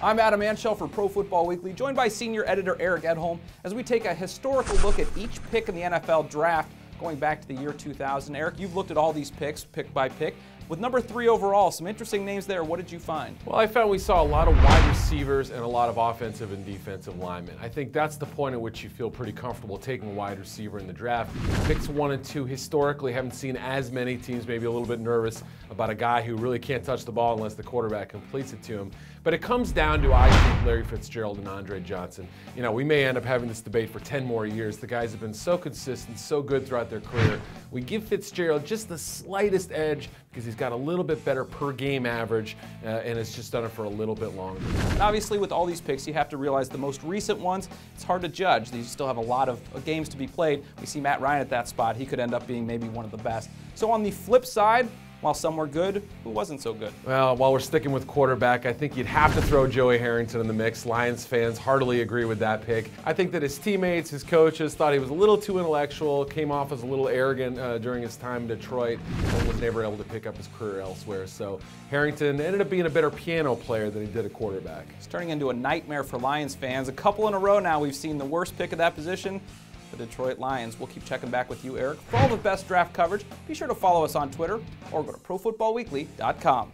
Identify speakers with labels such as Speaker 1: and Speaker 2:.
Speaker 1: I'm Adam Anshel for Pro Football Weekly, joined by senior editor Eric Edholm as we take a historical look at each pick in the NFL draft going back to the year 2000. Eric, you've looked at all these picks, pick by pick. With number 3 overall, some interesting names there. What did you find?
Speaker 2: Well, I found we saw a lot of wide receivers and a lot of offensive and defensive linemen. I think that's the point at which you feel pretty comfortable taking a wide receiver in the draft. Picks 1 and 2 historically haven't seen as many teams maybe a little bit nervous about a guy who really can't touch the ball unless the quarterback completes it to him. But it comes down to, I think, Larry Fitzgerald and Andre Johnson. You know, we may end up having this debate for 10 more years. The guys have been so consistent, so good throughout their career. We give Fitzgerald just the slightest edge because he's got a little bit better per game average and has just done it for a little bit longer.
Speaker 1: And obviously with all these picks, you have to realize the most recent ones, it's hard to judge. These still have a lot of games to be played. We see Matt Ryan at that spot. He could end up being maybe one of the best. So on the flip side, while some were good, who wasn't so good?
Speaker 2: Well, while we're sticking with quarterback, I think you'd have to throw Joey Harrington in the mix. Lions fans heartily agree with that pick. I think that his teammates, his coaches, thought he was a little too intellectual, came off as a little arrogant during his time in Detroit, and was never able to pick up his career elsewhere. So Harrington ended up being a better piano player than he did a quarterback.
Speaker 1: It's turning into a nightmare for Lions fans. A couple in a row now we've seen the worst pick of that position, the Detroit Lions. We'll keep checking back with you, Eric. For all the best draft coverage, be sure to follow us on Twitter or go to ProFootballWeekly.com.